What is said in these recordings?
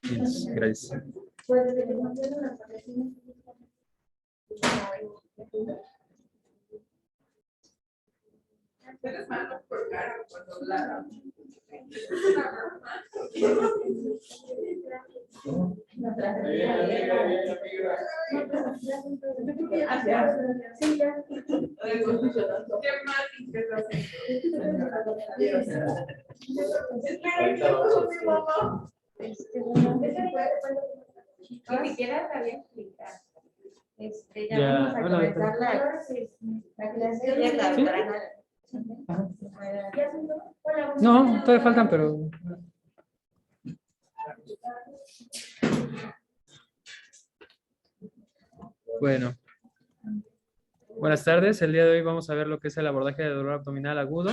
Yes, gracias. Ni siquiera sabía explicar. Ya Ya, vamos a hola, comenzar la clase de la ¿Sí? doctora. No, todavía faltan, pero... Bueno, buenas tardes. El día de hoy vamos a ver lo que es el abordaje de dolor abdominal agudo.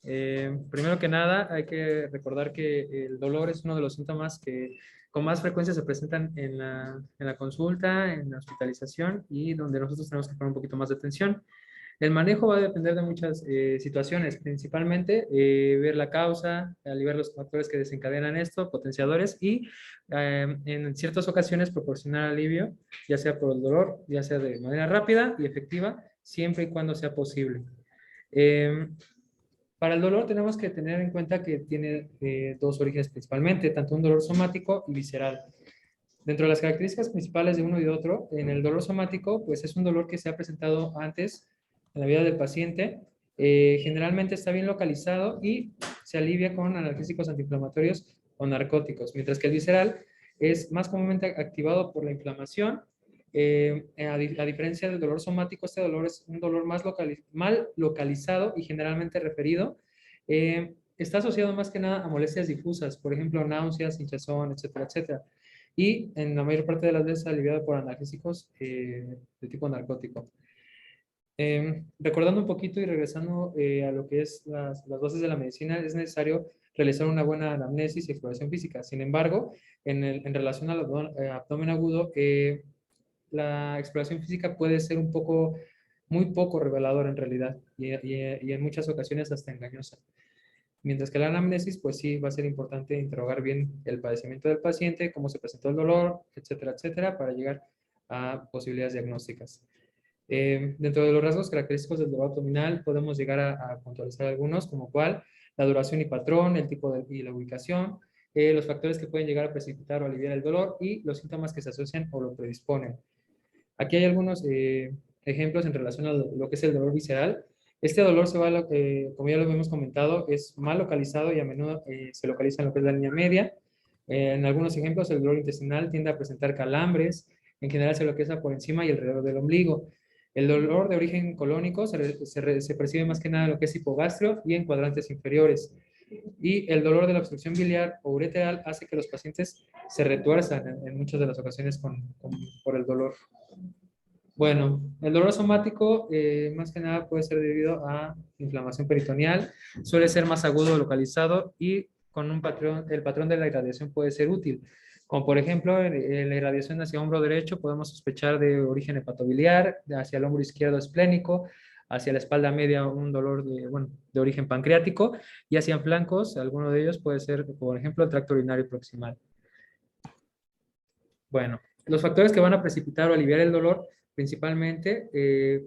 Primero que nada, hay que recordar que el dolor es uno de los síntomas que con más frecuencia se presentan en la consulta, en la hospitalización y donde nosotros tenemos que poner un poquito más de atención. El manejo va a depender de muchas situaciones, principalmente ver la causa, aliviar los factores que desencadenan esto, potenciadores y en ciertas ocasiones proporcionar alivio, ya sea por el dolor, ya sea de manera rápida y efectiva, siempre y cuando sea posible. Eh, para el dolor tenemos que tener en cuenta que tiene dos orígenes principalmente, tanto un dolor somático y visceral. Dentro de las características principales de uno y de otro, en el dolor somático, pues es un dolor que se ha presentado antes en la vida del paciente. Generalmente está bien localizado y se alivia con analgésicos antiinflamatorios o narcóticos, mientras que el visceral es más comúnmente activado por la inflamación. A diferencia del dolor somático, este dolor es un dolor mal localizado y generalmente referido. Está asociado más que nada a molestias difusas, por ejemplo, náuseas, hinchazón, etcétera, etcétera. Y en la mayor parte de las veces aliviado por analgésicos de tipo narcótico. Recordando un poquito y regresando a lo que es las bases de la medicina, es necesario realizar una buena anamnesis y exploración física. Sin embargo, en relación al abdomen agudo, la exploración física puede ser muy poco reveladora en realidad y en muchas ocasiones hasta engañosa. Mientras que la anamnesis, pues sí, va a ser importante interrogar bien el padecimiento del paciente, cómo se presentó el dolor, etcétera, etcétera, para llegar a posibilidades diagnósticas. Dentro de los rasgos característicos del dolor abdominal podemos llegar a puntualizar algunos, como cuál, la duración y patrón, el tipo y la ubicación, los factores que pueden llegar a precipitar o aliviar el dolor y los síntomas que se asocian o lo predisponen. Aquí hay algunos ejemplos en relación a lo que es el dolor visceral. Este dolor se va, como ya lo hemos comentado, es mal localizado y a menudo se localiza en lo que es la línea media. En algunos ejemplos, el dolor intestinal tiende a presentar calambres, en general se localiza por encima y alrededor del ombligo. El dolor de origen colónico se percibe más que nada en lo que es hipogastrio y en cuadrantes inferiores. Y el dolor de la obstrucción biliar o ureteral hace que los pacientes se retuerzan en muchas de las ocasiones por el dolor. Bueno, el dolor somático más que nada puede ser debido a inflamación peritoneal, suele ser más agudo localizado y con el patrón de la irradiación puede ser útil. Como por ejemplo, en la irradiación hacia hombro derecho podemos sospechar de origen hepatobiliar, hacia el hombro izquierdo esplénico, hacia la espalda media un dolor de origen pancreático y hacia flancos, alguno de ellos puede ser, por ejemplo, el tracto urinario proximal. Bueno, los factores que van a precipitar o aliviar el dolor, principalmente,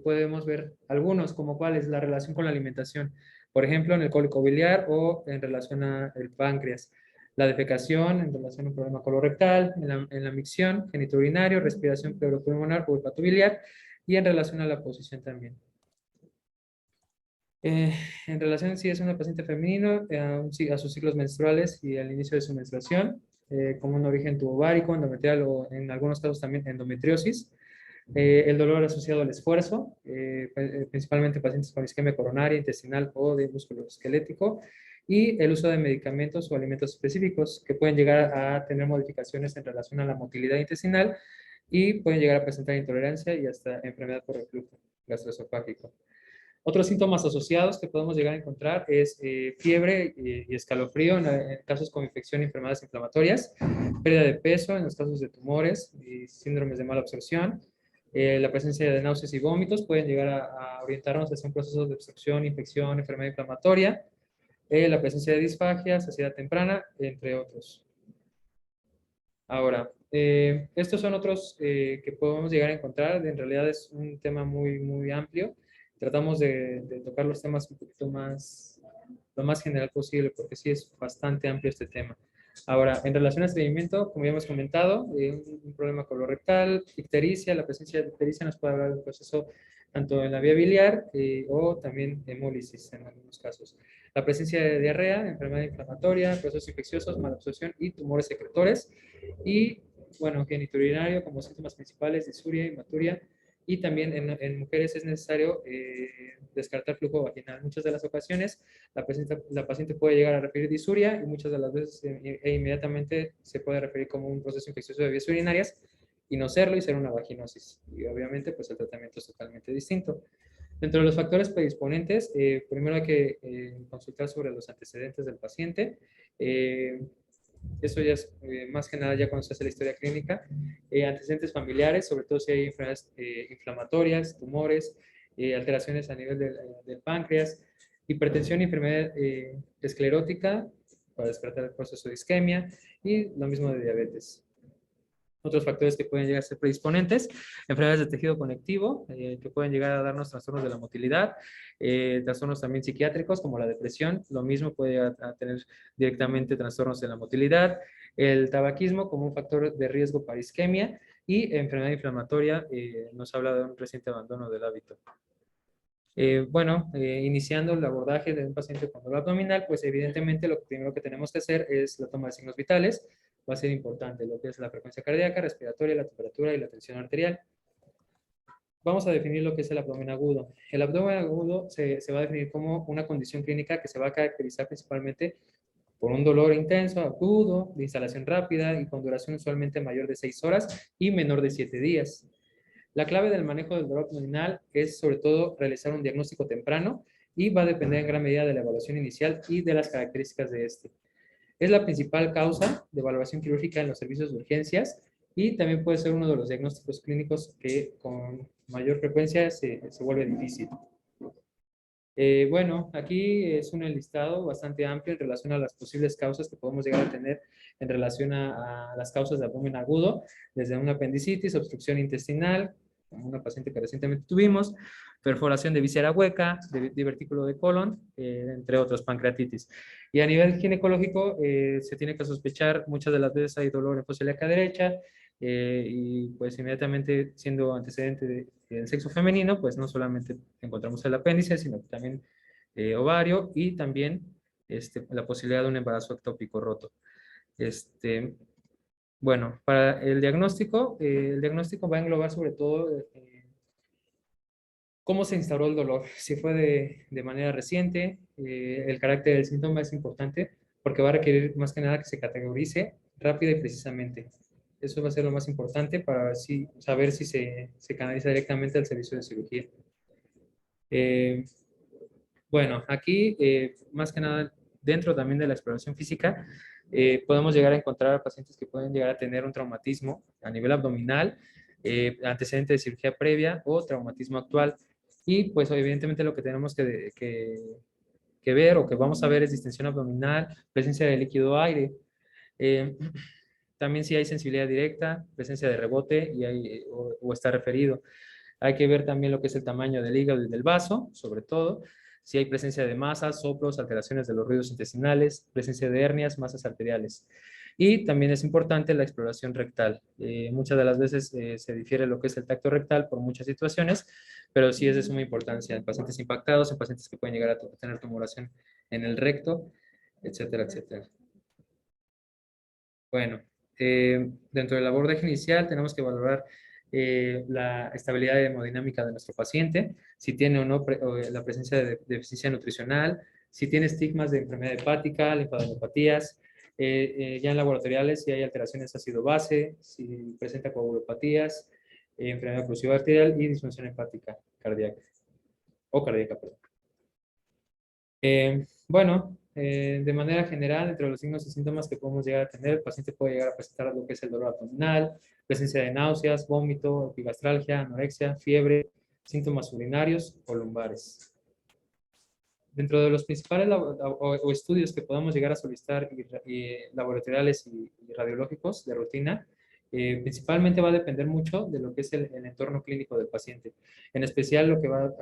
podemos ver algunos, como cuál es la relación con la alimentación. Por ejemplo, en el cólico biliar o en relación al páncreas. La defecación en relación a un problema colorectal, en la micción, genitourinario, respiración pleuropulmonar o hepatobiliar, y en relación a la posición también. En relación si es una paciente femenino, a sus ciclos menstruales y al inicio de su menstruación, como un origen tubovárico, endometrial o en algunos casos también endometriosis. El dolor asociado al esfuerzo, principalmente pacientes con isquemia coronaria, intestinal o de músculo esquelético, y el uso de medicamentos o alimentos específicos que pueden llegar a tener modificaciones en relación a la motilidad intestinal y pueden llegar a presentar intolerancia y hasta enfermedad por reflujo gastroesofágico. Otros síntomas asociados que podemos llegar a encontrar es fiebre y escalofrío en casos con infección y enfermedades inflamatorias, pérdida de peso en los casos de tumores y síndromes de mala absorción, la presencia de náuseas y vómitos pueden llegar a orientarnos hacia un proceso de obstrucción, infección, enfermedad inflamatoria, la presencia de disfagia, saciedad temprana, entre otros. Ahora, estos son otros que podemos llegar a encontrar. En realidad es un tema muy, muy amplio. Tratamos de tocar los temas un poquito más, lo más general posible, porque sí es bastante amplio este tema. Ahora, en relación a estreñimiento, como ya hemos comentado, un problema colorectal, ictericia, la presencia de ictericia nos puede hablar de un proceso tanto en la vía biliar o también hemólisis en algunos casos. La presencia de diarrea, enfermedad inflamatoria, procesos infecciosos, malabsorción y tumores secretores. Y, bueno, genitourinario como síntomas principales, disuria, hematuria. Y también en mujeres es necesario descartar flujo vaginal. Muchas de las ocasiones la paciente puede llegar a referir disuria y muchas de las veces inmediatamente se puede referir como un proceso infeccioso de vías urinarias y no serlo y ser una vaginosis. Y obviamente pues el tratamiento es totalmente distinto. Dentro de los factores predisponentes, primero hay que consultar sobre los antecedentes del paciente. Eso ya es más que nada ya cuando se hace la historia clínica. Antecedentes familiares, sobre todo si hay enfermedades inflamatorias, tumores, alteraciones a nivel del páncreas, hipertensión y enfermedad esclerótica para despertar el proceso de isquemia y lo mismo de diabetes. Otros factores que pueden llegar a ser predisponentes, enfermedades de tejido conectivo, que pueden llegar a darnos trastornos de la motilidad, trastornos también psiquiátricos como la depresión, lo mismo puede llegar a tener directamente trastornos de la motilidad, el tabaquismo como un factor de riesgo para isquemia y enfermedad inflamatoria, nos habla de un reciente abandono del hábito. Bueno, iniciando el abordaje de un paciente con dolor abdominal, pues evidentemente lo primero que tenemos que hacer es la toma de signos vitales. Va a ser importante lo que es la frecuencia cardíaca, respiratoria, la temperatura y la tensión arterial. Vamos a definir lo que es el abdomen agudo. El abdomen agudo se va a definir como una condición clínica que se va a caracterizar principalmente por un dolor intenso, agudo, de instalación rápida y con duración usualmente mayor de 6 horas y menor de 7 días. La clave del manejo del dolor abdominal es sobre todo realizar un diagnóstico temprano y va a depender en gran medida de la evaluación inicial y de las características de este. Es la principal causa de valoración quirúrgica en los servicios de urgencias y también puede ser uno de los diagnósticos clínicos que con mayor frecuencia se vuelve difícil. Bueno, aquí es un listado bastante amplio en relación a las posibles causas que podemos llegar a tener en relación a las causas de abdomen agudo, desde una apendicitis, obstrucción intestinal, como una paciente que recientemente tuvimos, perforación de víscera hueca, divertículo de colon, entre otros, pancreatitis. Y a nivel ginecológico, se tiene que sospechar, muchas de las veces hay dolor en fosa ilíaca derecha, y pues inmediatamente siendo antecedente del sexo femenino, pues no solamente encontramos el apéndice, sino también ovario y también la posibilidad de un embarazo ectópico roto. Bueno, para el diagnóstico va a englobar sobre todo cómo se instauró el dolor, si fue de manera reciente, el carácter del síntoma es importante porque va a requerir más que nada que se categorice rápida y precisamente. Eso va a ser lo más importante para saber si se canaliza directamente al servicio de cirugía. Bueno, aquí, más que nada, dentro también de la exploración física, podemos llegar a encontrar pacientes que pueden llegar a tener un traumatismo a nivel abdominal, antecedente de cirugía previa o traumatismo actual. Y pues evidentemente lo que tenemos que ver o que vamos a ver es distensión abdominal, presencia de líquido aire. Eh, también si hay sensibilidad directa, presencia de rebote o está referido. Hay que ver también lo que es el tamaño del hígado y del vaso, sobre todo. Si hay presencia de masas, soplos, alteraciones de los ruidos intestinales, presencia de hernias, masas arteriales. Y también es importante la exploración rectal. Muchas de las veces se difiere lo que es el tacto rectal por muchas situaciones, pero sí es de suma importancia en pacientes impactados, en pacientes que pueden llegar a tener tumoración en el recto, etcétera, etcétera. Bueno, dentro del abordaje inicial tenemos que valorar la estabilidad hemodinámica de nuestro paciente, si tiene o no la presencia de deficiencia nutricional, si tiene estigmas de enfermedad hepática, linfadenopatías, ya en laboratoriales si hay alteraciones ácido-base, si presenta coagulopatías, enfermedad oclusiva arterial y disfunción hepática cardíaca, perdón. Bueno, de manera general, entre los signos y síntomas que podemos llegar a tener, el paciente puede llegar a presentar lo que es el dolor abdominal, presencia de náuseas, vómito, epigastralgia, anorexia, fiebre, síntomas urinarios o lumbares. dentro de los principales o estudios que podamos llegar a solicitar laboratoriales y radiológicos de rutina, principalmente va a depender mucho de lo que es el entorno clínico del paciente, en especial lo que va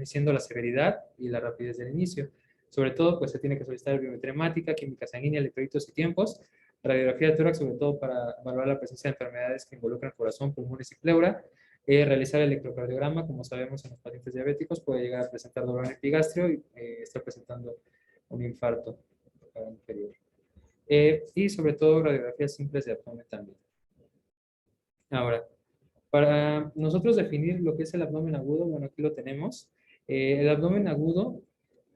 siendo la severidad y la rapidez del inicio. Sobre todo, pues se tiene que solicitar biometría hemática, química sanguínea, electrolitos y tiempos, radiografía de tórax, sobre todo para evaluar la presencia de enfermedades que involucran corazón, pulmones y pleura, realizar el electrocardiograma, como sabemos en los pacientes diabéticos, puede llegar a presentar dolor en epigastrio y estar presentando un infarto inferior. Y sobre todo radiografías simples de abdomen también. Ahora, para nosotros definir lo que es el abdomen agudo, bueno, aquí lo tenemos. El abdomen agudo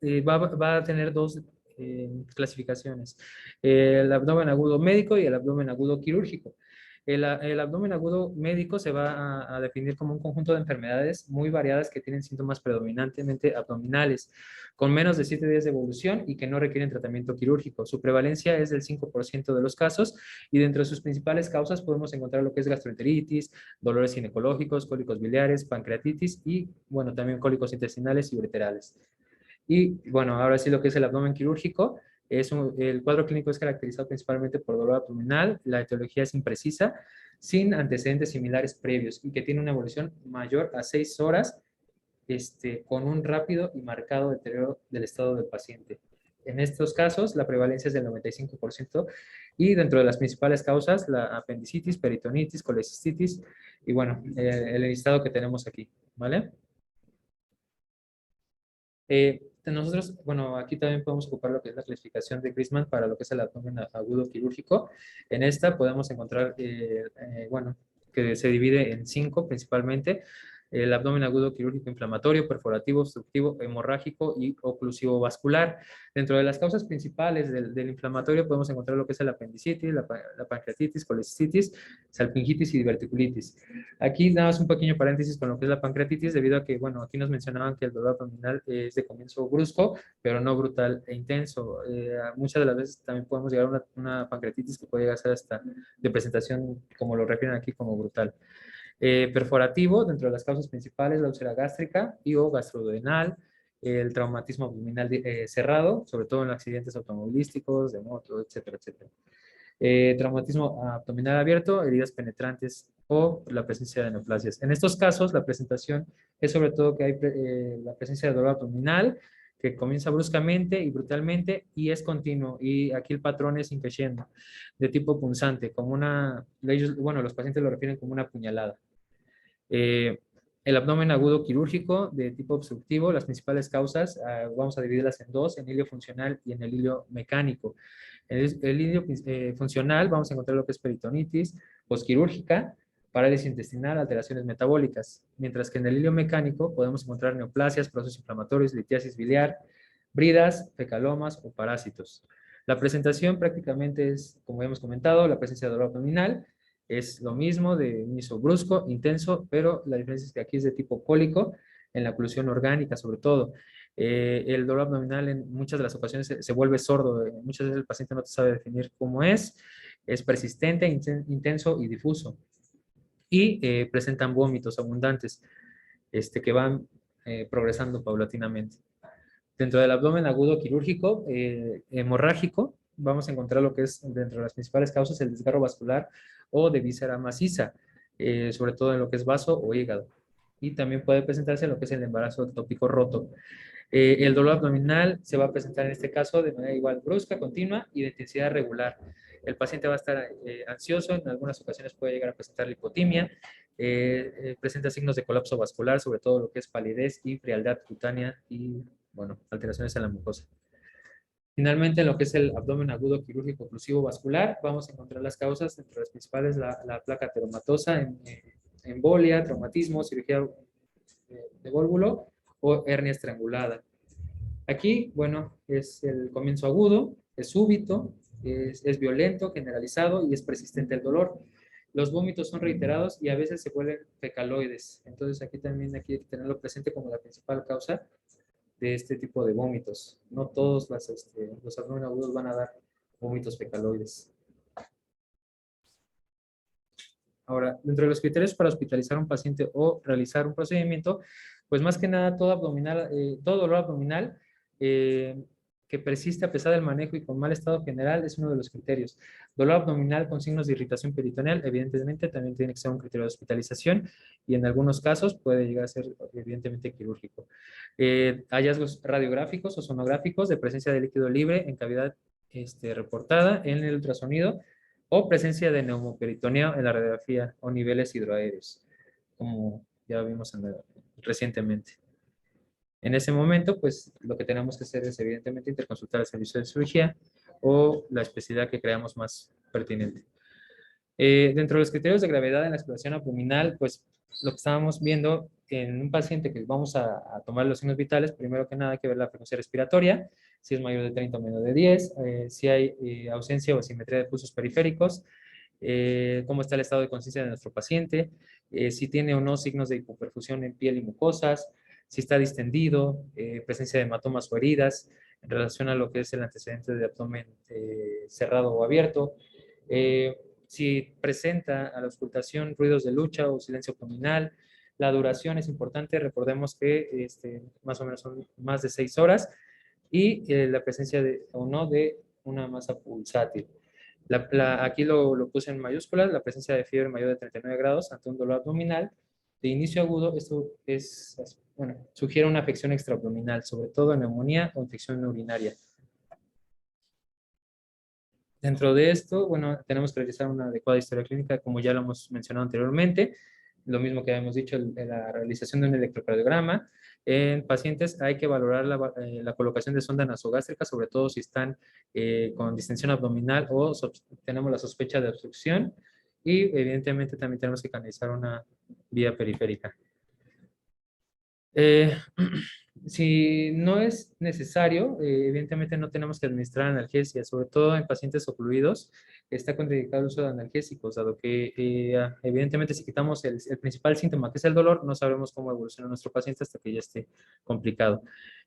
va a tener dos clasificaciones. El abdomen agudo médico y el abdomen agudo quirúrgico. El abdomen agudo médico se va a definir como un conjunto de enfermedades muy variadas que tienen síntomas predominantemente abdominales, con menos de 7 días de evolución y que no requieren tratamiento quirúrgico. Su prevalencia es del 5% de los casos y dentro de sus principales causas podemos encontrar lo que es gastroenteritis, dolores ginecológicos, cólicos biliares, pancreatitis y, bueno, también cólicos intestinales y ureterales. Y bueno, ahora sí lo que es el abdomen quirúrgico, el cuadro clínico es caracterizado principalmente por dolor abdominal, la etiología es imprecisa, sin antecedentes similares previos y que tiene una evolución mayor a 6 horas, con un rápido y marcado deterioro del estado del paciente. En estos casos, la prevalencia es del 95% y dentro de las principales causas, la apendicitis, peritonitis, colecistitis y bueno, el listado que tenemos aquí, ¿vale? Nosotros, bueno, aquí también podemos ocupar lo que es la clasificación de Griezmann para lo que es el abdomen agudo quirúrgico. En esta podemos encontrar, bueno, que se divide en 5 principalmente. El abdomen agudo quirúrgico inflamatorio, perforativo, obstructivo, hemorrágico y oclusivo vascular. Dentro de las causas principales del inflamatorio podemos encontrar lo que es el apendicitis, la pancreatitis, colecistitis, salpingitis y diverticulitis. Aquí nada más un pequeño paréntesis con lo que es la pancreatitis, debido a que, bueno, aquí nos mencionaban que el dolor abdominal es de comienzo brusco, pero no brutal e intenso. Muchas de las veces también podemos llegar a una pancreatitis que puede llegar a ser hasta de presentación, como lo refieren aquí, como brutal. Perforativo, dentro de las causas principales, la úlcera gástrica y o gastroduodenal, el traumatismo abdominal cerrado, sobre todo en accidentes automovilísticos, de moto, etcétera, etcétera. Traumatismo abdominal abierto, heridas penetrantes o la presencia de neoplasias. En estos casos, la presentación es sobre todo que hay la presencia de dolor abdominal que comienza bruscamente y brutalmente y es continuo. Y aquí el patrón es increciendo, de tipo punzante, como bueno, los pacientes lo refieren como una puñalada. El abdomen agudo quirúrgico de tipo obstructivo, las principales causas, vamos a dividirlas en 2, en hilio funcional y en el hilio mecánico. El hilio funcional vamos a encontrar lo que es peritonitis, posquirúrgica, parálisis intestinal, alteraciones metabólicas, mientras que en el hilio mecánico podemos encontrar neoplasias, procesos inflamatorios, litiasis biliar, bridas, fecalomas o parásitos. La presentación prácticamente es, como hemos comentado, la presencia de dolor abdominal, es lo mismo de inicio brusco, intenso, pero la diferencia es que aquí es de tipo cólico, en la oclusión orgánica sobre todo. El dolor abdominal en muchas de las ocasiones se vuelve sordo, muchas veces el paciente no sabe definir cómo es persistente, intenso y difuso. Y presentan vómitos abundantes que van progresando paulatinamente. Dentro del abdomen agudo quirúrgico, hemorrágico, vamos a encontrar lo que es dentro de las principales causas el desgarro vascular o de víscera maciza, sobre todo en lo que es vaso o hígado. Y también puede presentarse en lo que es el embarazo ectópico roto. El dolor abdominal se va a presentar en este caso de manera igual brusca, continua y de intensidad regular. El paciente va a estar ansioso, en algunas ocasiones puede llegar a presentar lipotimia, presenta signos de colapso vascular, sobre todo lo que es palidez y frialdad cutánea y, bueno, alteraciones en la mucosa. Finalmente, en lo que es el abdomen agudo quirúrgico oclusivo vascular, vamos a encontrar las causas, entre las principales, la placa ateromatosa, embolia, traumatismo, cirugía de válvulo o hernia estrangulada. Aquí, bueno, es el comienzo agudo, es súbito, es violento, generalizado y es persistente el dolor. Los vómitos son reiterados y a veces se vuelven fecaloides. Entonces aquí también hay que tenerlo presente como la principal causa de este tipo de vómitos. No todos los abdomen agudos van a dar vómitos fecaloides. Ahora, dentro de los criterios para hospitalizar a un paciente o realizar un procedimiento, pues más que nada todo dolor abdominal que persiste a pesar del manejo y con mal estado general es uno de los criterios. Dolor abdominal con signos de irritación peritoneal, evidentemente también tiene que ser un criterio de hospitalización y en algunos casos puede llegar a ser evidentemente quirúrgico. Hallazgos radiográficos o sonográficos de presencia de líquido libre en cavidad reportada en el ultrasonido o presencia de neumoperitoneo en la radiografía o niveles hidroaéreos, como ya vimos recientemente. En ese momento, pues lo que tenemos que hacer es evidentemente interconsultar el servicio de cirugía o la especialidad que creamos más pertinente. Dentro de los criterios de gravedad en la exploración abdominal, pues lo que estábamos viendo en un paciente que vamos a tomar los signos vitales, primero que nada hay que ver la frecuencia respiratoria, si es mayor de 30 o menor de 10, si hay ausencia o asimetría de pulsos periféricos, cómo está el estado de conciencia de nuestro paciente, si tiene o no signos de hipoperfusión en piel y mucosas, si está distendido, presencia de hematomas o heridas, en relación a lo que es el antecedente de abdomen cerrado o abierto, si presenta a la auscultación ruidos de lucha o silencio abdominal. La duración es importante, recordemos que más o menos son más de 6 horas y la presencia o no de una masa pulsátil. Aquí lo puse en mayúsculas, la presencia de fiebre mayor de 39 grados ante un dolor abdominal de inicio agudo. Esto bueno, sugiere una afección extraabdominal, sobre todo neumonía o infección urinaria. Dentro de esto, bueno, tenemos que realizar una adecuada historia clínica, como ya lo hemos mencionado anteriormente. Lo mismo que habíamos dicho, la realización de un electrocardiograma. En pacientes hay que valorar la colocación de sonda nasogástrica, sobre todo si están con distensión abdominal o tenemos la sospecha de obstrucción. Y evidentemente también tenemos que canalizar una vía periférica. Si no es necesario, evidentemente no tenemos que administrar analgesia, sobre todo en pacientes ocluidos, está contraindicado el uso de analgésicos, dado que evidentemente si quitamos el principal síntoma, que es el dolor, no sabremos cómo evoluciona nuestro paciente hasta que ya esté complicado.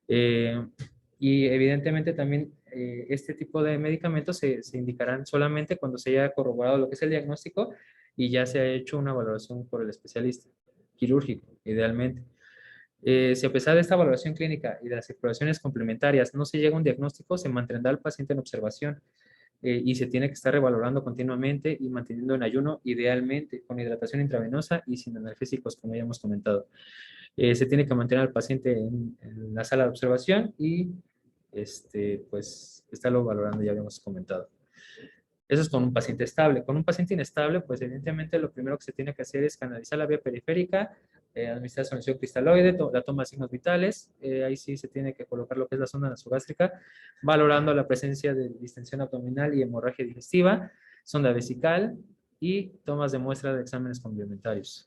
Y evidentemente también este tipo de medicamentos se indicarán solamente cuando se haya corroborado lo que es el diagnóstico y ya se ha hecho una valoración por el especialista quirúrgico, idealmente. Si a pesar de esta valoración clínica y de las exploraciones complementarias no se llega a un diagnóstico, se mantendrá el paciente en observación y se tiene que estar revalorando continuamente y manteniendo en ayuno, idealmente con hidratación intravenosa y sin analgésicos, como ya hemos comentado. Se tiene que mantener al paciente en la sala de observación y pues estarlo valorando, ya habíamos comentado. Eso es con un paciente estable. Con un paciente inestable, pues evidentemente lo primero que se tiene que hacer es canalizar la vía periférica, administrar solución cristaloide, la toma de signos vitales. Ahí sí se tiene que colocar lo que es la sonda nasogástrica, valorando la presencia de distensión abdominal y hemorragia digestiva, sonda vesical y tomas de muestra de exámenes complementarios.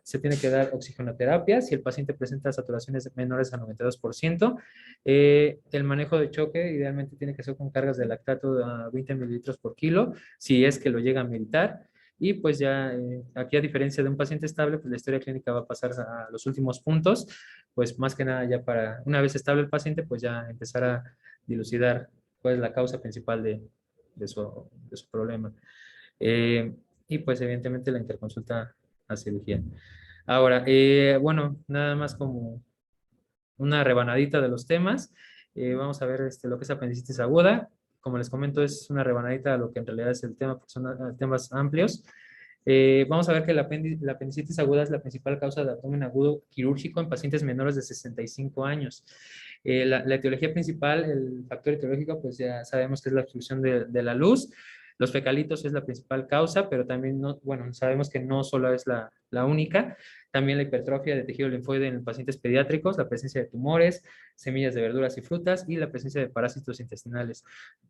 Se tiene que dar oxigenoterapia si el paciente presenta saturaciones menores a 92%. El manejo de choque idealmente tiene que ser con cargas de lactato a 20 mililitros por kilo, si es que lo llega a meditar. Y pues ya aquí, a diferencia de un paciente estable, pues la historia clínica va a pasar a los últimos puntos, pues más que nada ya para, una vez estable el paciente, pues ya empezar a dilucidar cuál es la causa principal de su problema. Y pues evidentemente la interconsulta a cirugía. Ahora, bueno, nada más como una rebanadita de los temas. Vamos a ver lo que es apendicitis aguda. Como les comento, es una rebanadita de lo que en realidad es el tema, porque son temas amplios. Vamos a ver que la apendicitis aguda es la principal causa de abdomen agudo quirúrgico en pacientes menores de 65 años. La etiología principal, el factor etiológico, pues ya sabemos que es la obstrucción de la luz. Los fecalitos es la principal causa, pero también, bueno, sabemos que no solo es la única. También la hipertrofia de tejido linfoide en pacientes pediátricos, la presencia de tumores, semillas de verduras y frutas y la presencia de parásitos intestinales.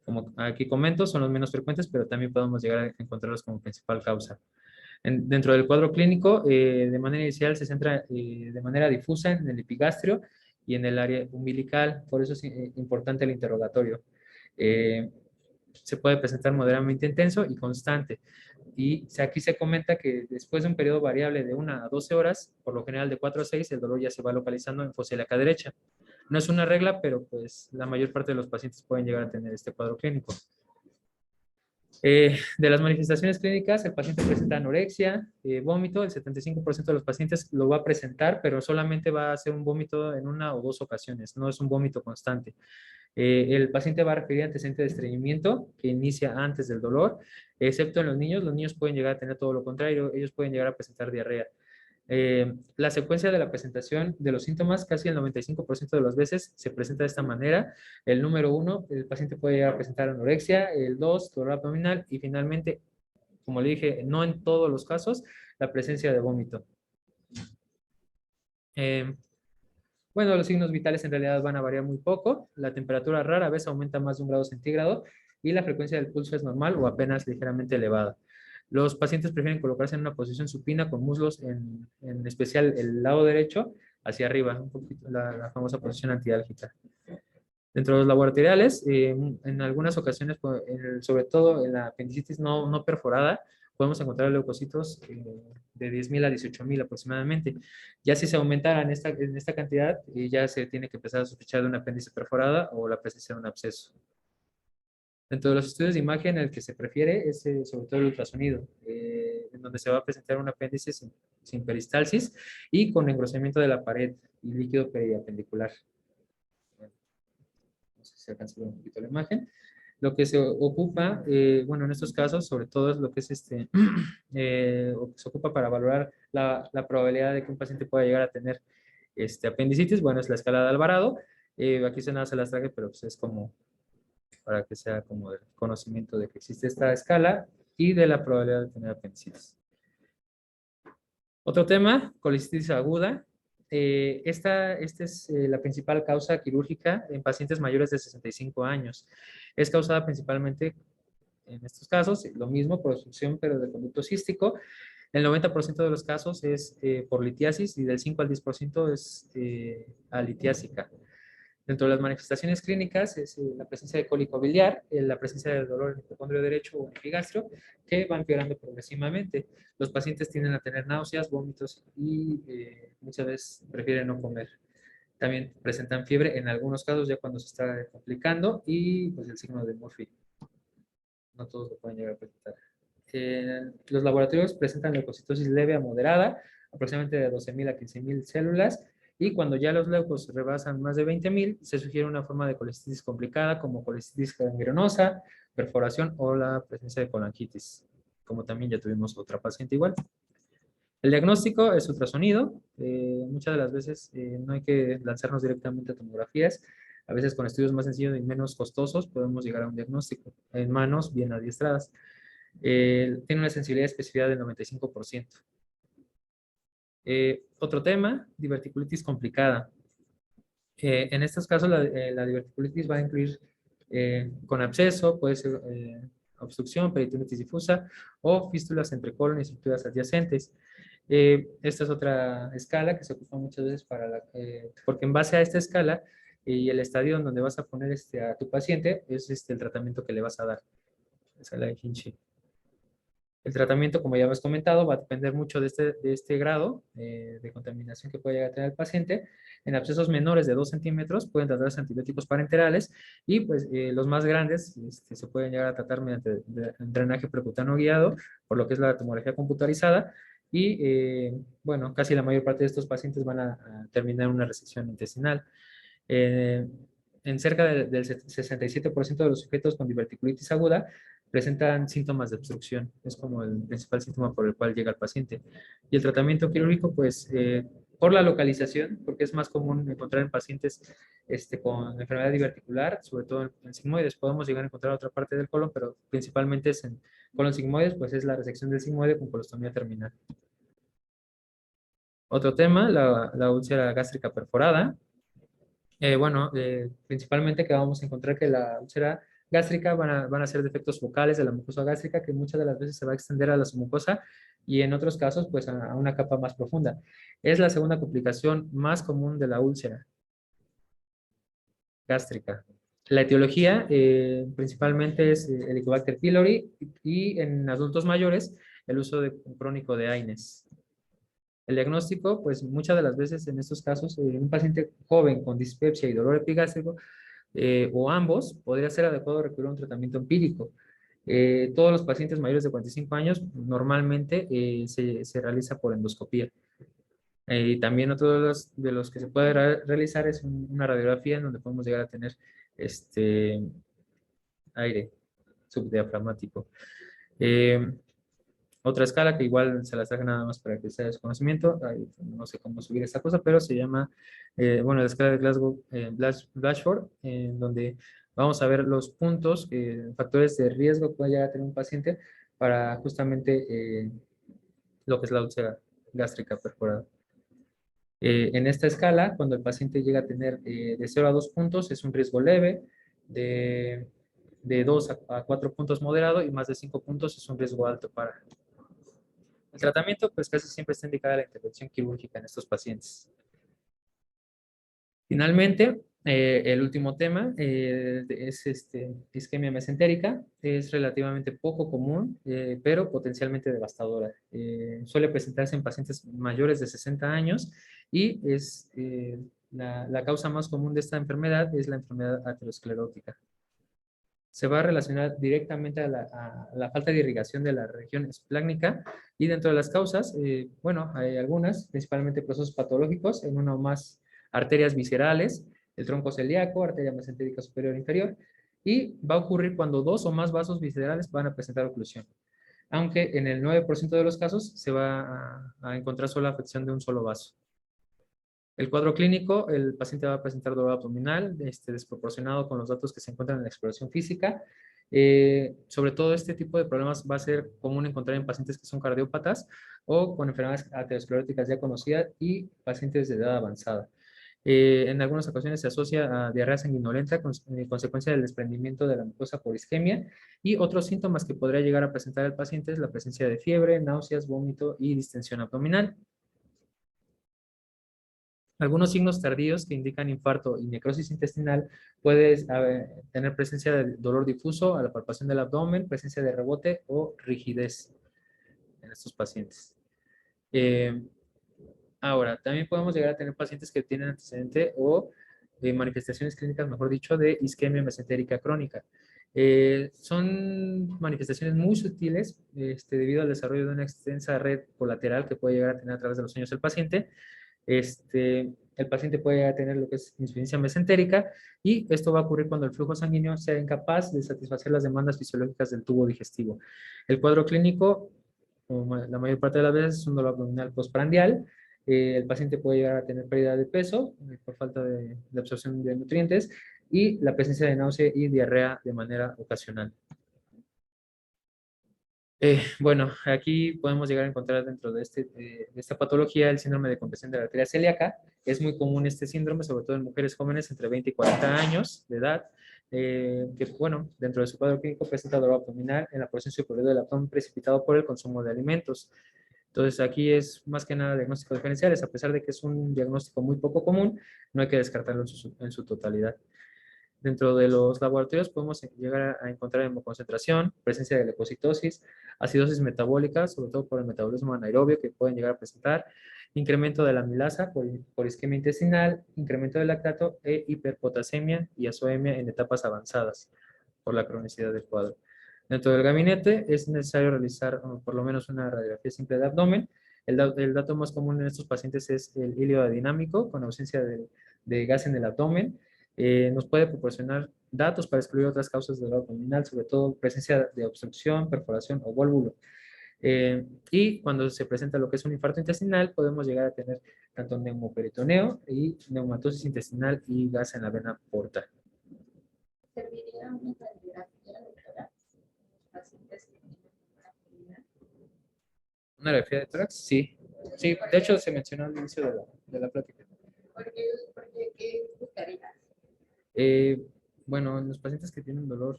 Como aquí comento, son los menos frecuentes, pero también podemos llegar a encontrarlos como principal causa. Dentro del cuadro clínico, de manera inicial se centra de manera difusa en el epigastrio y en el área umbilical, por eso es importante el interrogatorio. Se puede presentar moderadamente intenso y constante. Y aquí se comenta que después de un periodo variable de 1 a 12 horas, por lo general de 4 a 6, el dolor ya se va localizando en fosa ilíaca derecha. No es una regla, pero pues la mayor parte de los pacientes pueden llegar a tener este cuadro clínico. De las manifestaciones clínicas, el paciente presenta anorexia, vómito, el 75% de los pacientes lo va a presentar, pero solamente va a hacer un vómito en una o dos ocasiones, no es un vómito constante. El paciente va a referir antecedente de estreñimiento que inicia antes del dolor, excepto en los niños pueden llegar a tener todo lo contrario, ellos pueden llegar a presentar diarrea. La secuencia de la presentación de los síntomas, casi el 95% de las veces se presenta de esta manera. El número 1, el paciente puede llegar a presentar anorexia, el 2, dolor abdominal y finalmente, como le dije, no en todos los casos, la presencia de vómito. Eh, bueno, los signos vitales en realidad van a variar muy poco. La temperatura rara vez aumenta más de 1 grado centígrado y la frecuencia del pulso es normal o apenas ligeramente elevada. Los pacientes prefieren colocarse en una posición supina con muslos, en especial el lado derecho, hacia arriba, un poquito, la famosa posición antiálgica. Dentro de los laboratoriales, en algunas ocasiones, sobre todo en la apendicitis no perforada, podemos encontrar leucocitos de 10.000 a 18.000 aproximadamente. Ya si se aumentara en esta cantidad, ya se tiene que empezar a sospechar de una apéndice perforada o la presencia de un absceso. Dentro de los estudios de imagen, el que se prefiere es sobre todo el ultrasonido, en donde se va a presentar un apéndice sin peristalsis y con engrosamiento de la pared y líquido periapendicular. No sé si se alcanza a ver un poquito la imagen. Lo que se ocupa, bueno, en estos casos, sobre todo es lo que es se ocupa para valorar la probabilidad de que un paciente pueda llegar a tener apendicitis. Bueno, es la escala de Alvarado. Aquí se nada se las traje, pero pues es como para que sea como el conocimiento de que existe esta escala y de la probabilidad de tener apendicitis. Otro tema, colicitis aguda. Esta es la principal causa quirúrgica en pacientes mayores de 65 años. Es causada principalmente, en estos casos, lo mismo por obstrucción, pero del conducto cístico. El 90% de los casos es por litiasis y del 5 al 10% es alitiásica. Dentro de las manifestaciones clínicas es la presencia de cólico biliar, la presencia de dolor en el hipocondrio derecho o en epigastrio, que va empeorando progresivamente. Los pacientes tienden a tener náuseas, vómitos y muchas veces prefieren no comer. También presentan fiebre en algunos casos ya cuando se está complicando y pues el signo de Murphy. No todos lo pueden llegar a presentar. Los laboratorios presentan leucocitosis leve a moderada, aproximadamente de 12.000 a 15.000 células, y cuando ya los leucos rebasan más de 20.000, se sugiere una forma de colecitis complicada como colecitis gangrenosa, perforación o la presencia de colangitis, como también ya tuvimos otra paciente igual. El diagnóstico es ultrasonido. Muchas de las veces no hay que lanzarnos directamente a tomografías. A veces con estudios más sencillos y menos costosos podemos llegar a un diagnóstico en manos bien adiestradas. Tiene una sensibilidad y especificidad del 95%. Otro tema, diverticulitis complicada. En estos casos, la diverticulitis va a incluir con absceso, puede ser obstrucción, peritonitis difusa o fístulas entre colon y estructuras adyacentes. Esta es otra escala que se ocupa muchas veces porque en base a esta escala y el estadio en donde vas a poner a tu paciente es el tratamiento que le vas a dar. Escala de Hinchey. El tratamiento, como ya hemos comentado, va a depender mucho de este grado de contaminación que puede llegar a tener el paciente. En abscesos menores de 2 centímetros pueden tratarse antibióticos parenterales y pues los más grandes se pueden llegar a tratar mediante drenaje percutáneo guiado, por lo que es la tomografía computarizada. Y bueno, casi la mayor parte de estos pacientes van a terminar en una resección intestinal. Eh, en cerca del 67% de los sujetos con diverticulitis aguda presentan síntomas de obstrucción. Es como el principal síntoma por el cual llega el paciente. Y el tratamiento quirúrgico, pues, por la localización, porque es más común encontrar en pacientes con enfermedad diverticular, sobre todo en sigmoides. Podemos llegar a encontrar otra parte del colon, pero principalmente es en colon sigmoides, pues es la resección del sigmoide con colostomía terminal. Otro tema, la úlcera gástrica perforada. Bueno, principalmente que vamos a encontrar que la úlcera gástrica van a ser defectos focales de la mucosa gástrica que muchas de las veces se va a extender a la submucosa y en otros casos pues a una capa más profunda. Es la segunda complicación más común de la úlcera gástrica. La etiología principalmente es el Helicobacter pylori y en adultos mayores el uso crónico de AINES. El diagnóstico, pues muchas de las veces en estos casos, un paciente joven con dispepsia y dolor epigástrico o ambos, podría ser adecuado recurrir a un tratamiento empírico. Todos los pacientes mayores de 45 años normalmente se realiza por endoscopía. Y también otro de los que se puede realizar es una radiografía en donde podemos llegar a tener aire subdiafragmático. Otra escala que igual se las traje nada más para que sea de su conocimiento, no sé cómo subir esta cosa, pero se llama, bueno, la escala de Glasgow, Blatchford, en donde vamos a ver los puntos, factores de riesgo que puede llegar a tener un paciente para justamente lo que es la úlcera gástrica perforada. En esta escala, cuando el paciente llega a tener de 0 a 2 puntos, es un riesgo leve, de 2 a 4 puntos moderado y más de 5 puntos es un riesgo alto para. El tratamiento, pues casi siempre está indicada la intervención quirúrgica en estos pacientes. Finalmente, el último tema es isquemia mesentérica. Es relativamente poco común, pero potencialmente devastadora. Suele presentarse en pacientes mayores de 60 años y es la causa más común de esta enfermedad es la enfermedad aterosclerótica. Se va a relacionar directamente a la falta de irrigación de la región esplácnica y dentro de las causas, bueno, hay algunas, principalmente procesos patológicos en una o más arterias viscerales, el tronco celíaco, arteria mesentérica superior e inferior, y va a ocurrir cuando 2 o más vasos viscerales van a presentar oclusión, aunque en el 9% de los casos se va a encontrar solo afección de un solo vaso. El cuadro clínico, el paciente va a presentar dolor abdominal desproporcionado con los datos que se encuentran en la exploración física. Sobre todo este tipo de problemas va a ser común encontrar en pacientes que son cardiópatas o con enfermedades ateroscleróticas ya conocidas y pacientes de edad avanzada. En algunas ocasiones se asocia a diarrea sanguinolenta con consecuencia del desprendimiento de la mucosa por isquemia y otros síntomas que podría llegar a presentar el paciente es la presencia de fiebre, náuseas, vómito y distensión abdominal. Algunos signos tardíos que indican infarto y necrosis intestinal puedes tener presencia de dolor difuso a la palpación del abdomen, presencia de rebote o rigidez en estos pacientes. Ahora, también podemos llegar a tener pacientes que tienen antecedente o manifestaciones clínicas, mejor dicho, de isquemia mesentérica crónica. Son manifestaciones muy sutiles debido al desarrollo de una extensa red colateral que puede llegar a tener a través de los años el paciente. El paciente puede tener lo que es insuficiencia mesentérica y esto va a ocurrir cuando el flujo sanguíneo sea incapaz de satisfacer las demandas fisiológicas del tubo digestivo. El cuadro clínico, la mayor parte de las veces, es un dolor abdominal postprandial. El paciente puede llegar a tener pérdida de peso por falta de absorción de nutrientes y la presencia de náusea y diarrea de manera ocasional. Bueno, aquí podemos llegar a encontrar dentro de esta patología el síndrome de compresión de la arteria celíaca. Es muy común este síndrome, sobre todo en mujeres jóvenes entre 20 y 40 años de edad, que, bueno, dentro de su cuadro clínico presenta dolor abdominal en la porción superior del abdomen precipitado por el consumo de alimentos. Entonces, aquí es más que nada diagnósticos diferenciales, a pesar de que es un diagnóstico muy poco común, no hay que descartarlo en su totalidad. Dentro de los laboratorios podemos llegar a encontrar hemoconcentración, presencia de leucocitosis, acidosis metabólica, sobre todo por el metabolismo anaerobio que pueden llegar a presentar, incremento de la amilasa por isquemia intestinal, incremento del lactato e hiperpotasemia y azoemia en etapas avanzadas por la cronicidad del cuadro. Dentro del gabinete es necesario realizar por lo menos una radiografía simple de abdomen. El dato más común en estos pacientes es el hilo adinámico con ausencia de gas en el abdomen. Nos puede proporcionar datos para excluir otras causas del dolor abdominal, sobre todo presencia de obstrucción, perforación o vólvulo. Y cuando se presenta lo que es un infarto intestinal, podemos llegar a tener tanto neumoperitoneo y neumatosis intestinal y gas en la vena porta. ¿Serviría una radiografía, doctora, en los pacientes que tienen una actividad? ¿Una radiografía de tórax? Sí. Sí, de hecho se mencionó al inicio de la plática. Porque ¿qué buscarías? Bueno, en los pacientes que tienen dolor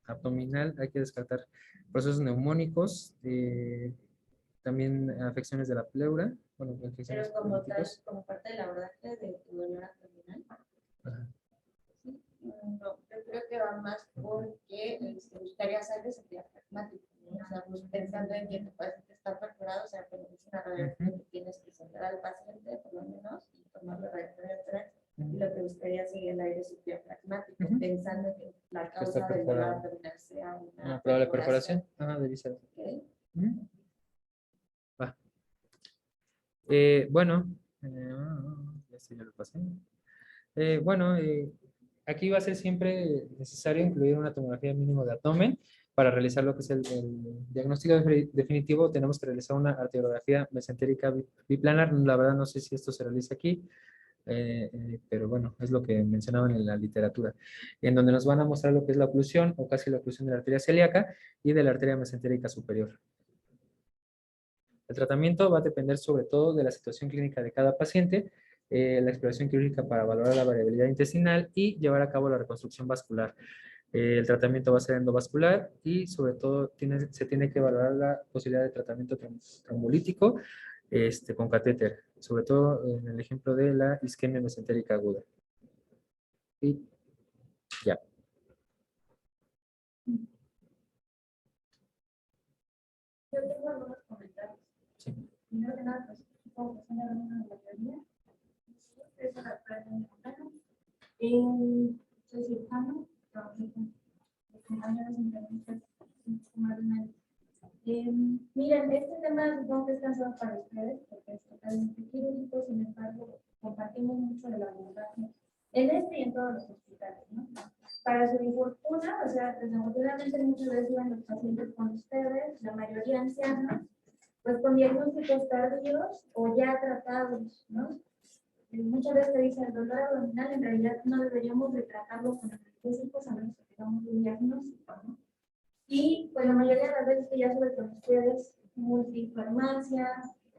abdominal hay que descartar procesos neumónicos, también afecciones de la pleura, bueno, infecciones Pero como tal, políticas. como parte del abordaje de tu dolor abdominal. Ajá. Sí, no, yo creo que va más porque te gustaría saber ese diafragmático, ¿no? O sea, pues pensando en que tu paciente está perforado, o sea, que es una radiografía que tienes que centrar al paciente, por lo menos, y tomar la radiografía y lo que buscaría sería el aire subdiafragmático, pensando que la causa está causa del dolor perforado. abdominal sea Una probable perforación. Ajá, de vísceras. Ok. Ujú. Va. Bueno, esto ya lo pasé. Bueno, aquí va a ser siempre necesario incluir una tomografía mínimo de abdomen. Para realizar lo que es el diagnóstico definitivo, tenemos que realizar una arteriografía mesentérica biplanar. La verdad no sé si esto se realiza aquí, pero bueno, es lo que mencionaban en la literatura, en donde nos van a mostrar lo que es la oclusión o casi la oclusión de la arteria celíaca y de la arteria mesentérica superior. El tratamiento va a depender sobre todo de la situación clínica de cada paciente, la exploración quirúrgica para valorar la variabilidad intestinal y llevar a cabo la reconstrucción vascular. El tratamiento va a ser endovascular y sobre todo se tiene que valorar la posibilidad de tratamiento trombolítico con catéter, sobre todo en el ejemplo de la isquemia mesentérica aguda. Y ya. Yo tengo algunos comentarios. Sí. Primero que nada, pues, como que son algunas de la teoría. Eso la aprenden en soy cirujano, trabajé con los compañeros internistas más de un año. Miren, este tema supongo que es cansado para ustedes porque es totalmente quirúrgico, sin embargo, compartimos mucho el abordaje en este y en todos los hospitales, ¿no? Para su infortuna, o sea, desafortunadamente muchas veces iban los pacientes con ustedes, la mayoría ancianos, pues con diagnósticos tardíos o ya tratados, ¿no? Muchas veces te dicen el dolor abdominal, en realidad no deberíamos de tratarlo con analgésicos a menos que tengamos un diagnóstico, ¿no? Y pues la mayoría de las veces que ya sube con ustedes, multifarmacia,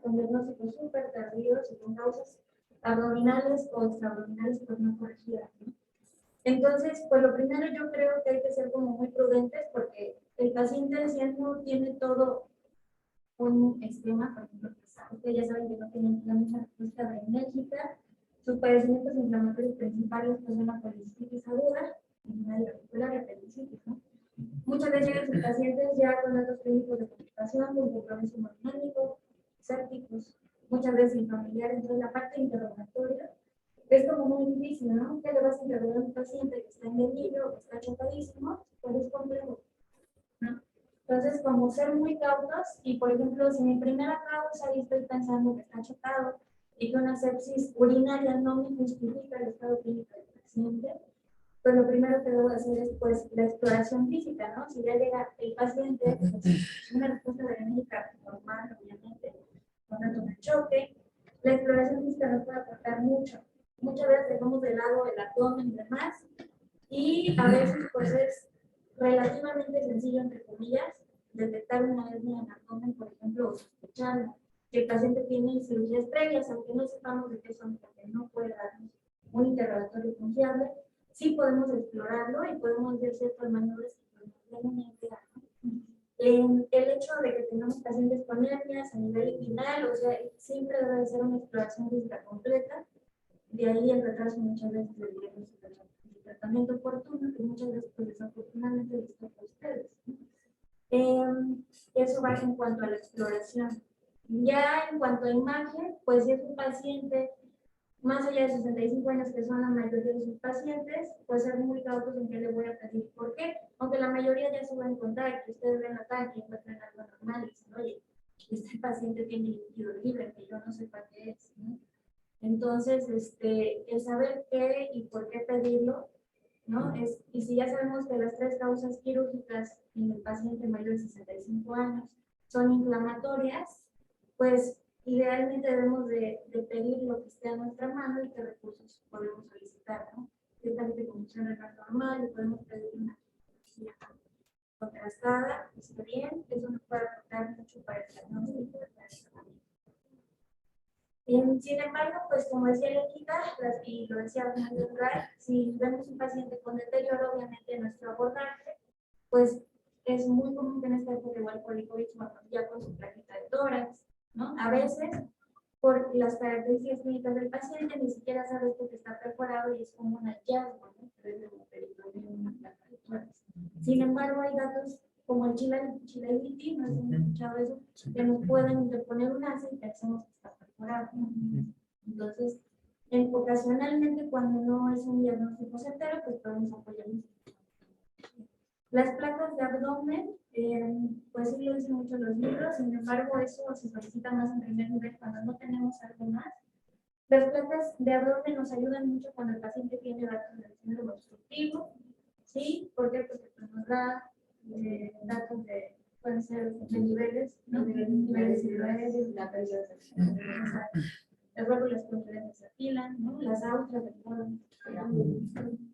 con diagnósticos súper tardíos y con causas abdominales o extraabdominales pues no corregidas, ¿no? Entonces, pues lo primero yo creo que hay que ser como muy prudentes porque el paciente anciano tiene todo un esquema, por ejemplo, ustedes ya saben que no tienen la misma respuesta adrenérgica, sus padecimientos inflamatorios principales pues son la policitis aguda, la reticular y apendicitis, ¿no? Muchas veces llegan sus pacientes ya con datos clínicos de complicación, con compromiso hemodinámico, sépticos, muchas veces infamiliares. Entonces, la parte interrogatoria es como muy difícil, ¿no? ¿Qué le vas a interrogar a un paciente que está en delirio o que está chocadísimo? Pues es complejo, ¿no? Entonces, como ser muy cautos y, por ejemplo, si mi primera causa y estoy pensando que está chocado y que una sepsis urinaria no me justifica el estado clínico del paciente, pues lo primero que debo hacer es pues la exploración física, ¿no? Si ya llega el paciente, pues, una respuesta adrenérgica normal, obviamente, con datos de choque, la exploración física nos puede aportar mucho. Muchas veces dejamos de lado el abdomen y demás, y a veces pues es relativamente sencillo, entre comillas, detectar una hernia en el abdomen, por ejemplo, o sospechar que el paciente tiene cirugías previas, aunque no sepamos de qué son, porque no puede darnos un interrogatorio confiable. Sí podemos explorarlo y podemos hacer ciertas maniobras que nos den una idea, ¿no? El hecho de que tengamos pacientes con hernias a nivel inguinal, o sea, siempre debe ser una exploración física completa, de ahí el retraso muchas veces del diagnóstico del tratamiento oportuno, que muchas veces pues, desafortunadamente les toca a ustedes, ¿no? Eso va en cuanto a la exploración. Ya en cuanto a imagen, pues si es un paciente más allá de 65 años, que son la mayoría de sus pacientes, pues ser muy cautos en qué le voy a pedir. ¿Por qué? Aunque la mayoría ya se va a encontrar, que ustedes ven acá, que encuentran algo normal y dicen, oye, este paciente tiene líquido libre, que yo no sé para qué es, ¿no? Entonces, el saber qué y por qué pedirlo, ¿no? Y si ya sabemos que las tres causas quirúrgicas en el paciente mayor de 65 años son inflamatorias, pues idealmente debemos de pedir lo que esté a nuestra mano y qué recursos podemos solicitar, ¿no? Ciertamente con función renal normal y podemos pedir una cirugía contrastada, está bien, eso nos puede aportar mucho para el diagnóstico de tratamiento. Sin embargo, pues como decía Lequita, y lo decía Bernardo Ray, si vemos un paciente con deterioro, obviamente nuestro abordaje, pues es muy común que en esta época igual policorismo ya con su plaquita de tórax, ¿no? A veces, por las características clínicas del paciente, ni siquiera sabes que está perforado y es como un hallazgo, ¿no? Desde la peritoneo una placa de tórax. Sin embargo, hay datos como el chilaiditi, no sé si han escuchado eso, que nos pueden interponer un ACE y pensamos que está perforado. Entonces, ocasionalmente, cuando no es un diagnóstico certero, pues podemos apoyarnos Las placas de abdomen, pues sí lo dicen mucho los libros, sin embargo eso se solicita más en primer nivel cuando no tenemos algo más. Las placas de abdomen nos ayudan mucho cuando el paciente tiene datos del síndrome obstructivo, ¿sí? ¿Por qué? Porque pues, nos da datos de, pueden ser de niveles, ¿no? De niveles cerebrales, la pérdida de sección, las válvulas contrarias se afilan, ¿no? Las austras del colon.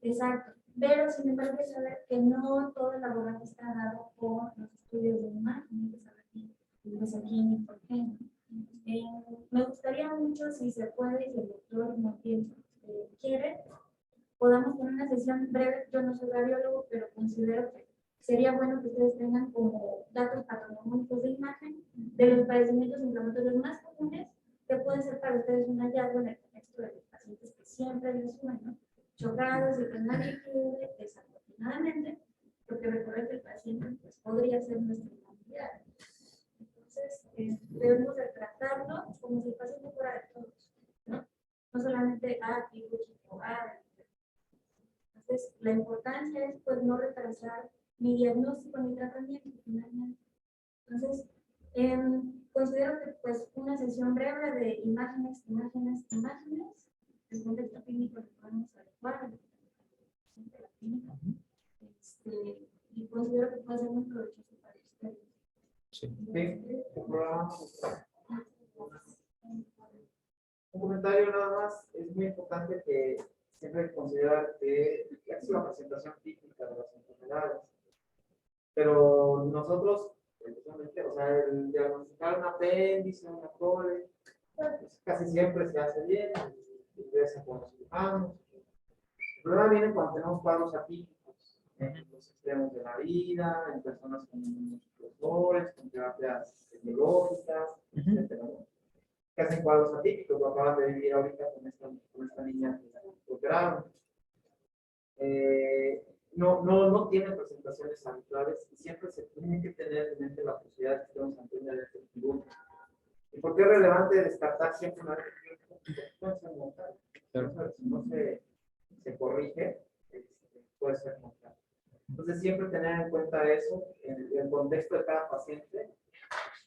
Exacto. Pero sin embargo hay que saber que no todo el laboratorio está dado por los estudios de imagen, hay que saber pues aquí por qué. Me gustaría mucho, si se puede, y si el doctor no quiere, podamos tener una sesión breve. Yo no soy radiólogo, pero considero que sería bueno que ustedes tengan como datos patológicos de imagen de los padecimientos inflamatorios más comunes, que pueden ser para ustedes un hallazgo en el contexto de los pacientes que siempre les suenan, chocados y que nadie quiere, desafortunadamente, porque recuerden que el paciente pues, podría ser nuestra familiar. Entonces, debemos de tratarlo como si el paciente fuera de todos, ¿no? No solamente tipo chico, entonces, la importancia es pues no retrasar ni diagnóstico ni tratamiento finalmente. Entonces, considero que pues una sesión breve de imágenes, el contexto clínico que podemos adecuar, la clínica, y considero que puede ser muy provechoso para ustedes. Sí. Un comentario nada más, es muy importante que siempre considerar que es la presentación típica de las enfermedades, pero nosotros, precisamente, o sea, el diagnosticar un apéndice, una cole, pues casi siempre se hace bien, ingresa con los cirujanos. El problema viene cuando tenemos cuadros atípicos, en los extremos de la vida, en personas con múltiples dolores, con terapias biológicas, etcétera, ¿no? Que hacen cuadros atípicos, lo acaban de vivir ahorita con esta niña que operaron. No tiene presentaciones habituales y siempre se tiene que tener en mente la posibilidad de que estemos ante una lesión quirúrgica. ¿Y por qué es relevante descartar siempre una lesión quirúrgica? Porque puede ser mortal. Entonces, si no se corrige, puede ser mortal. Entonces, siempre tener en cuenta eso, en el contexto de cada paciente,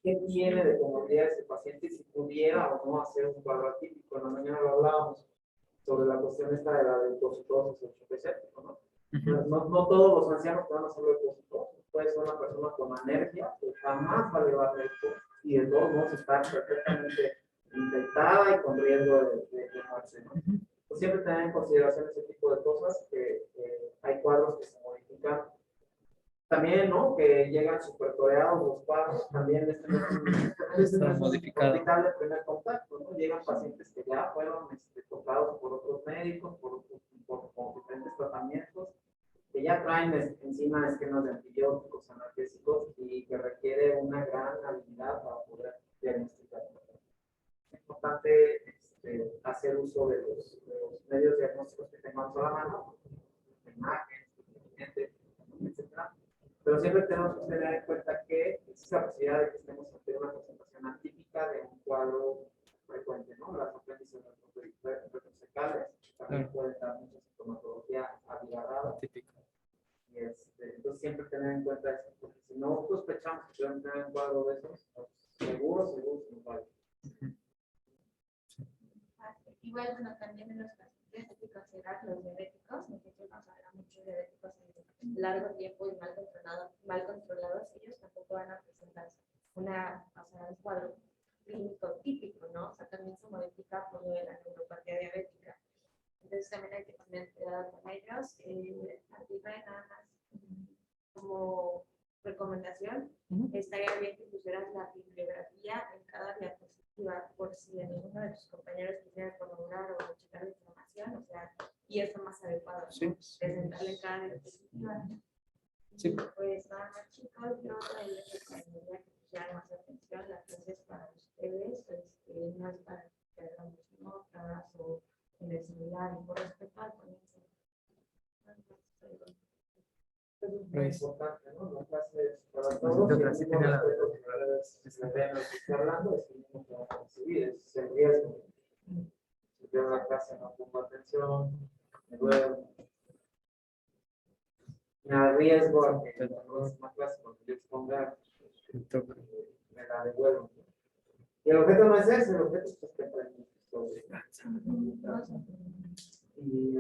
qué tiene de comodidad ese paciente, si pudiera o no hacer un cuadro atípico. En la mañana lo hablábamos sobre la cuestión esta de la leucocitosis o choque séptico, ¿no? No todos los ancianos van a hacer leucocitosis. Puede ser una persona con alergia que jamás va a llevar leuco y de todos modos estar perfectamente infectada y con riesgo de muerte, ¿no? Pues siempre tener en consideración ese tipo de cosas, que hay cuadros que se modifican. También, ¿no? Que llegan super toreados los cuadros, también Está modificado. el primer contacto, ¿no? Llegan pacientes que ya fueron tocados por otros médicos, por diferentes tratamientos, que ya traen encima esquemas de antibióticos, analgésicos, y que requiere una gran habilidad para poder diagnosticar. Es importante hacer uso de los medios diagnósticos que tengamos a la mano, imágenes, etcétera. Pero siempre tenemos que tener en cuenta que existe la posibilidad de que estemos ante una presentación atípica de un cuadro frecuente, ¿no? Las apéndices retrosecales también pueden dar mucha sintomatología abigarrada. Y entonces siempre tener en cuenta eso, porque si no sospechamos que pueden tener un cuadro de esos, pues, seguro se nos vale. Igual, bueno, también en los pacientes hay que considerar los diabéticos. Nosotros nos habla mucho de diabéticos en largo tiempo y mal controlados. Ellos tampoco van a presentar un cuadro clínico típico, ¿no? O sea, también se modifica por lo de la neuropatía diabética. Entonces también hay que tener cuidado con ellos. Nada más como recomendación, estaría bien que pusieras la bibliografía en cada diapositiva, por si alguno de tus compañeros quisiera corroborar o checar la información, o sea, y es lo más adecuado, ¿no? Sí. Presentarle en cada diapositiva. Sí. Pues nada más, chicos, yo les recomendaría que pusieran más atención. La clase es para ustedes, no es para que hagamos notas o en el celular, y por respeto al comienzo. Es muy importante, ¿no? La clase es para todos. Si tiene hablando, es que no vamos a recibir, es el riesgo. Si yo en la clase no pongo atención, me duermo. Me arriesgo a que la próxima clase, cuando yo exponga, me la devuelvo. Y el objeto no es ese, el objeto es que aprendí sobre. Y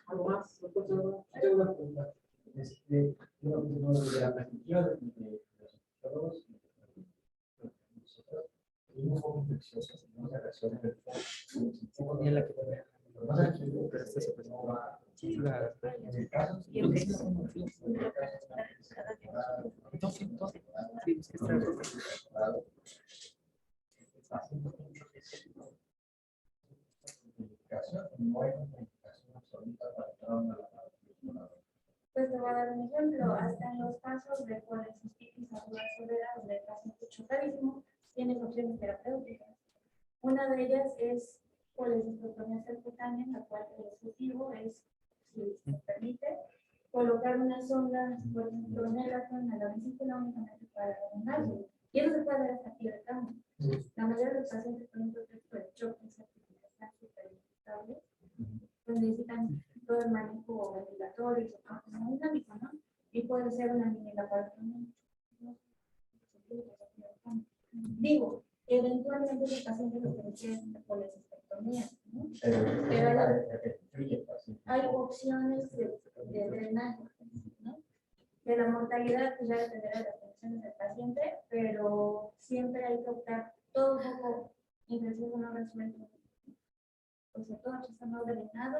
algo más. Tengo una pregunta. Una pregunta de la perspectiva de los nosotros tuvimos como infecciosas, no se resuelve el fondo. Y en la que Lo que pasa es que esta se presentó en el caso. No hay complicación absoluta para toda una. Pues te voy a dar un ejemplo. Hasta en los casos de colecistitis aguda severa, donde el paciente chocadísimo, tienes opciones terapéuticas. Una de ellas es colecistectomía subcutánea, la cual el objetivo es, si se permite, colocar una sonda, por ejemplo, en el ratón, a la vesícula únicamente para abdominal. Y eso se puede ver hasta aquí de cama. La mayoría de los pacientes con un contexto de choque certificación súper inestable, pues necesitan todo el manejo ventilatorio y soporte hemodinámico, ¿no? Y puede ser una mini laparotomía. Digo, eventualmente los pacientes lo que requieren es colecistectomía, ¿no? Pero hay opciones de drenaje, ¿no? De la mortalidad, pues ya dependerá de las condiciones del paciente, pero siempre hay que optar todo un poco infeccioso no resuelto. O sea, todo está no drenado